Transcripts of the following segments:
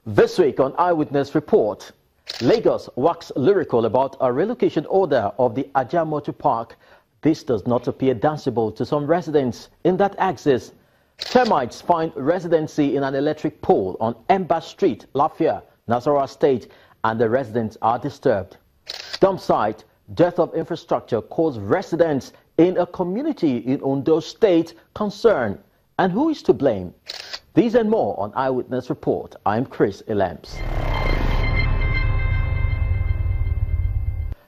This week on Eyewitness Report, Lagos wax lyrical about a relocation order of the Ajah Motor Park. This does not appear danceable to some residents in that axis. Termites find residency in an electric pole on Emba Street, Lafia, Nasarawa State, and the residents are disturbed. Dump site, death of infrastructure caused residents in a community in Ondo State concern. And who is to blame? These and more on Eyewitness Report. I'm Chris Elamps.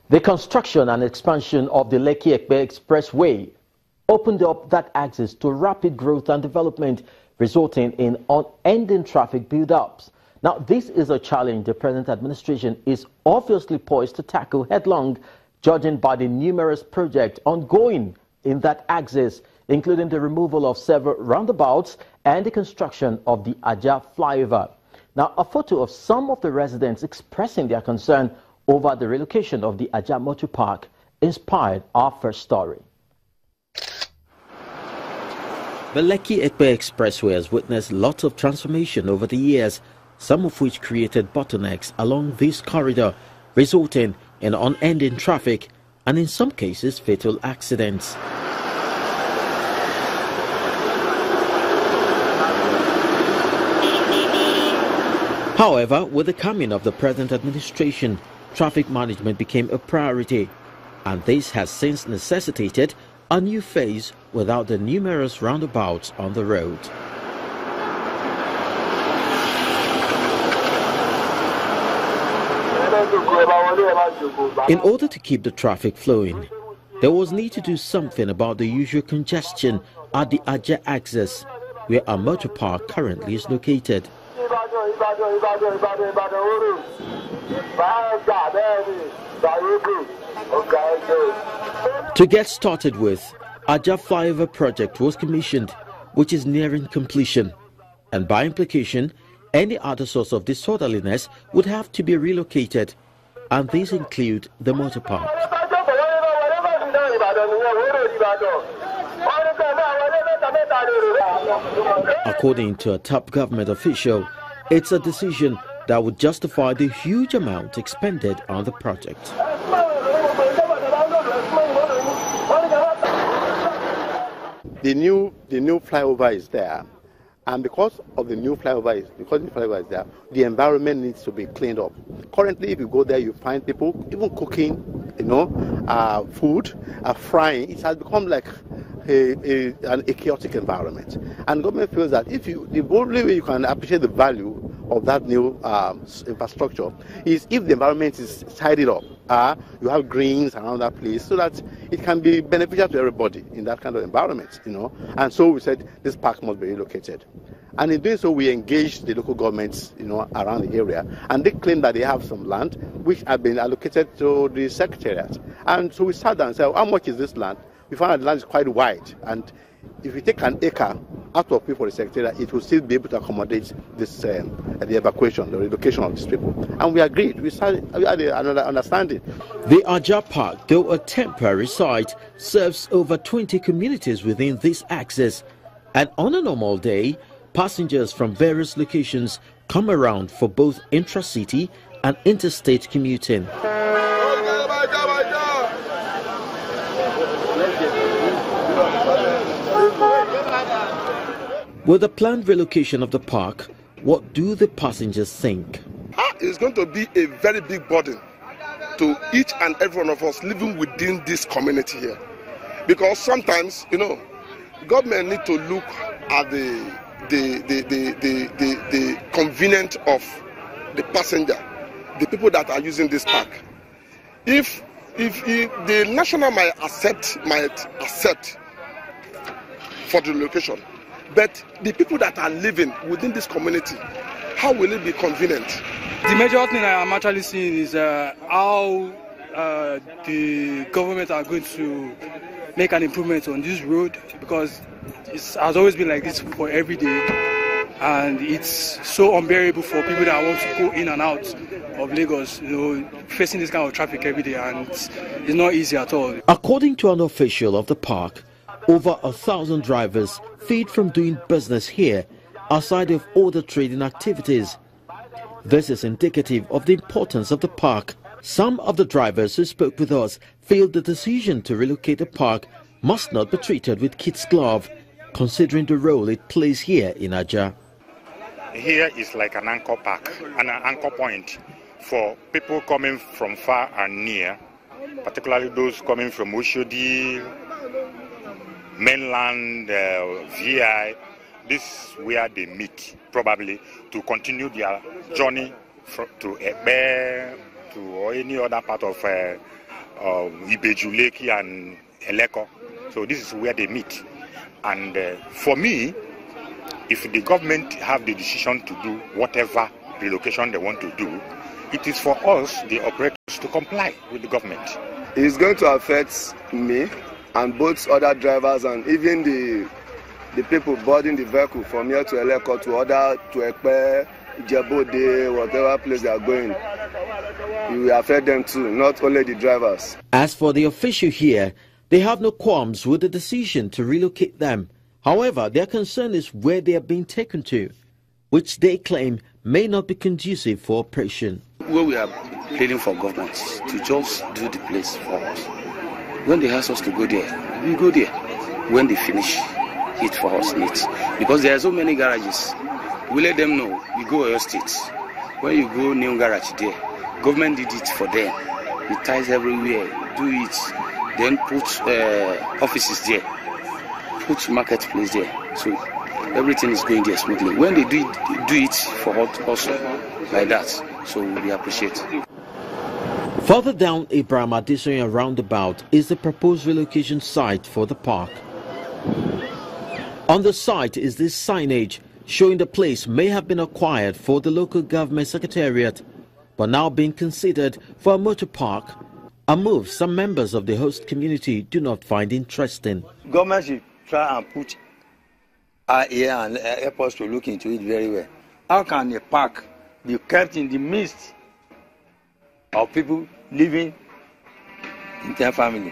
The construction and expansion of the Lekki-Ekpe Expressway opened up that axis to rapid growth and development, resulting in unending traffic build-ups. Now, this is a challenge the present administration is obviously poised to tackle headlong, judging by the numerous projects ongoing in that axis, including the removal of several roundabouts and the construction of the Ajah flyover. Now, a photo of some of the residents expressing their concern over the relocation of the Ajah Motor Park inspired our first story. The Lekki-Ekpe Expressway has witnessed lots of transformation over the years, some of which created bottlenecks along this corridor, resulting in unending traffic and in some cases fatal accidents. However, with the coming of the present administration, traffic management became a priority, and this has since necessitated a new phase without the numerous roundabouts on the road. In order to keep the traffic flowing, there was need to do something about the usual congestion at the Ajah axis, where a motor park currently is located. To get started with, Ajah flyover project was commissioned, which is nearing completion, and by implication, any other source of disorderliness would have to be relocated, and these include the motor park. According to a top government official, it's a decision that would justify the huge amount expended on the project. The new flyover is there, and because the flyover is there, the environment needs to be cleaned up. Currently, if you go there, you find people even cooking, food, frying. It has become like a chaotic environment, and government feels that the only way you can appreciate the value of that new infrastructure is if the environment is tidied up. You have greens around that place so that it can be beneficial to everybody in that kind of environment, And so we said this park must be relocated. And in doing so, we engaged the local governments, around the area, and they claim that they have some land which had been allocated to the secretariat. And so we sat down and said, how much is this land? We found that the land is quite wide, and if you take an acre out of people for the secretariat, it will still be able to accommodate this the evacuation, the relocation of these people. And we agreed. We had another understanding. The Ajah Park, though a temporary site, serves over 20 communities within this axis. And on a normal day, passengers from various locations come around for both intra-city and interstate commuting. With the planned relocation of the park, what do the passengers think? It's going to be a very big burden to each and every one of us living within this community here. Because sometimes, government need to look at the convenience of the passenger, the people that are using this park. If the national might accept for the relocation, but the people that are living within this community, how will it be convenient? The major thing I am actually seeing is how the government are going to make an improvement on this road, because it has always been like this for every day, and it's so unbearable for people that want to go in and out of Lagos, facing this kind of traffic every day, and it's not easy at all. According to an official of the park, over 1,000 drivers feed from doing business here, aside of other trading activities. This is indicative of the importance of the park. Some of the drivers who spoke with us feel the decision to relocate the park must not be treated with kid's glove, considering the role it plays here in Ajah. Here is like an anchor park, an anchor point for people coming from far and near, particularly those coming from Oshodi, mainland, VI. This is where they meet, probably, to continue their journey to Ekbe, to any other part of Ibejuleki and Eleko. So this is where they meet. And for me, if the government have the decision to do whatever relocation they want to do, it is for us, the operators, to comply with the government. It's going to affect me and both other drivers and even the people boarding the vehicle from here to Eleko to Ekpe, Jebode, whatever place they are going. It will affect them too, not only the drivers. As for the official here, they have no qualms with the decision to relocate them. However, their concern is where they are being taken to, which they claim may not be conducive for operation. Where we are pleading for government to just do the place for us. When they ask us to go there, we go there. When they finish it for us, neat. Because there are so many garages. We let them know, we go Oyo State. When you go new garage there, government did it for them. It ties everywhere, do it, then put offices there, put marketplace there. So everything is going there smoothly. When they do it for us also, like that, so we appreciate it. Further down Ibrahim Adesoya roundabout is the proposed relocation site for the park. On the site is this signage showing the place may have been acquired for the local government secretariat, but now being considered for a motor park, a move some members of the host community do not find interesting. Government should try and put AIAH and airports to look into it very well. How can a park be kept in the midst of people living in their family,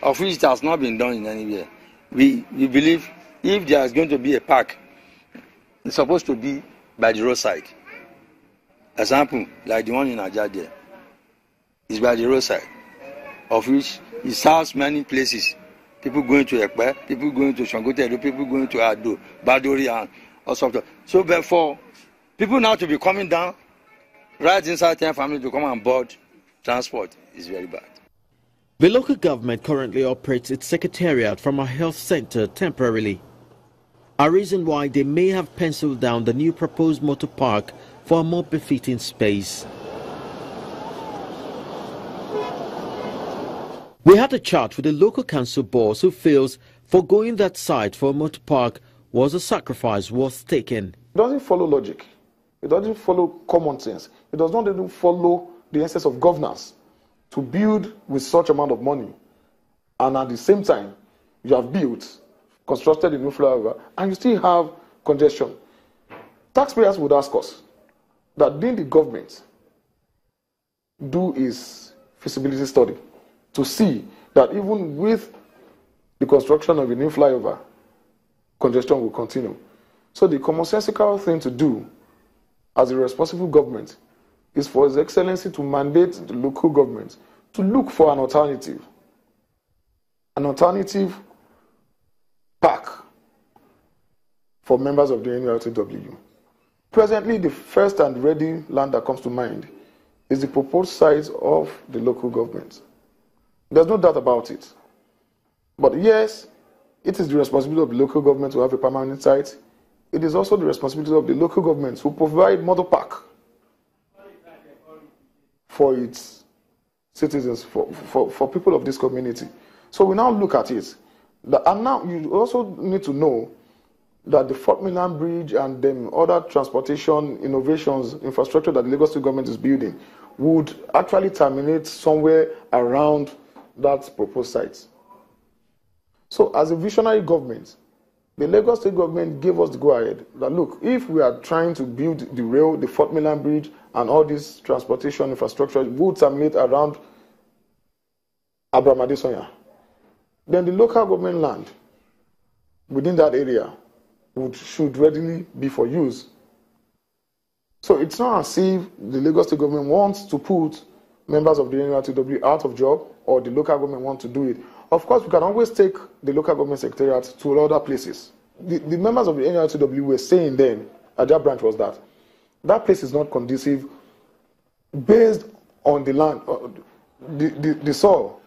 of which it has not been done in anywhere? We believe if there is going to be a park, it's supposed to be by the roadside. Example, like the one in Ajah there, is by the roadside, of which it serves many places. People going to Ekpe, people going to Shangote, people going to Ado, Badori, and all sorts of. So therefore, people now to be coming down right inside their family to come on board transport is very bad. The local government currently operates its secretariat from a health center temporarily, a reason why they may have penciled down the new proposed motor park for a more befitting space. We had a chat with the local council boss who feels foregoing that site for a motor park was a sacrifice worth taking. It doesn't follow logic. It doesn't follow common sense. It does not even follow the essence of governance to build with such amount of money, and at the same time you have built, constructed a new flyover, and you still have congestion. Taxpayers would ask us that didn't the government do its feasibility study to see that even with the construction of a new flyover, congestion will continue. So the commonsensical thing to do as a responsible government is for His Excellency to mandate the local government to look for an alternative park for members of the NURTW. Presently, the first and ready land that comes to mind is the proposed site of the local government. There's no doubt about it. But yes, it is the responsibility of the local government to have a permanent site. It is also the responsibility of the local government to provide motor park for its citizens, for people of this community. So we now look at it. And now you also need to know that the Fort Milan Bridge and other transportation innovations, infrastructure that the Lagos State government is building would actually terminate somewhere around that proposed site. So as a visionary government, the Lagos State government gave us the go-ahead that, look, if we are trying to build the rail, the Fort Milan Bridge, and all this transportation infrastructure would terminate around Abraham Adesoya, then the local government land within that area should readily be for use. So it's not as if the Lagos State government wants to put members of the NURTW out of job or the local government want to do it. Of course, we can always take the local government secretariat to other places. The members of the NURTW were saying then, Ajah branch was that place is not conducive based on the land, the soil,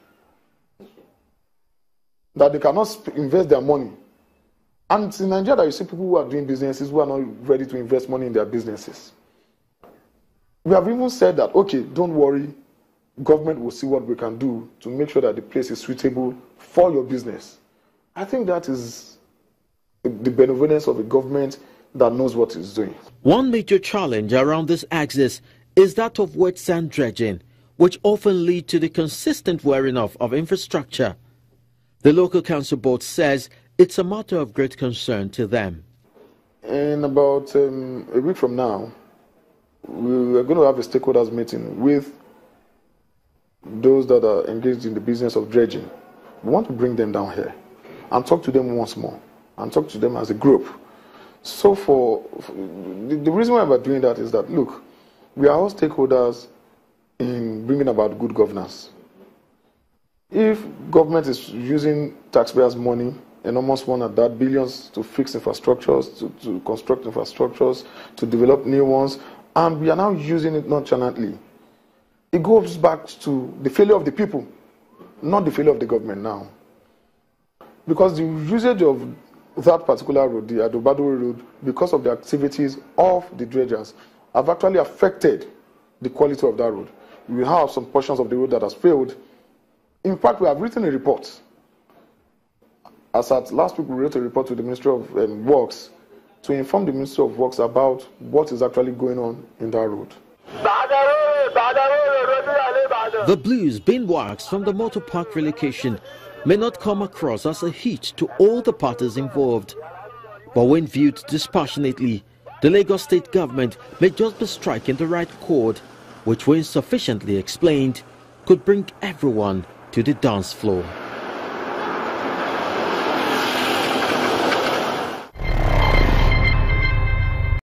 that they cannot invest their money. And it's in Nigeria that you see people who are doing businesses who are not ready to invest money in their businesses. We have even said that, okay, don't worry, government will see what we can do to make sure that the place is suitable for your business. I think that is the benevolence of a government that knows what it's doing. One major challenge around this axis is that of wet sand dredging, which often lead to the consistent wearing off of infrastructure. The local council board says it's a matter of great concern to them. In about a week from now, we are going to have a stakeholders meeting with those that are engaged in the business of dredging. We want to bring them down here and talk to them once more and talk to them as a group. So the reason why we're doing that is that, look, we are all stakeholders in bringing about good governance. If government is using taxpayers' money, enormous one at that, billions to fix infrastructures, to construct infrastructures, to develop new ones, and we are now using it nonchalantly, it goes back to the failure of the people, not the failure of the government now. Because the usage of that particular road, the Adobado road, because of the activities of the dredgers, have actually affected the quality of that road. We have some portions of the road that has failed. In fact, we have written a report. As at last week, we wrote a report to the Ministry of Works to inform the Ministry of Works about what is actually going on in that road. The blues being waxed from the motor park relocation may not come across as a hit to all the parties involved. But when viewed dispassionately, the Lagos State government may just be striking the right chord, which when sufficiently explained, could bring everyone to the dance floor.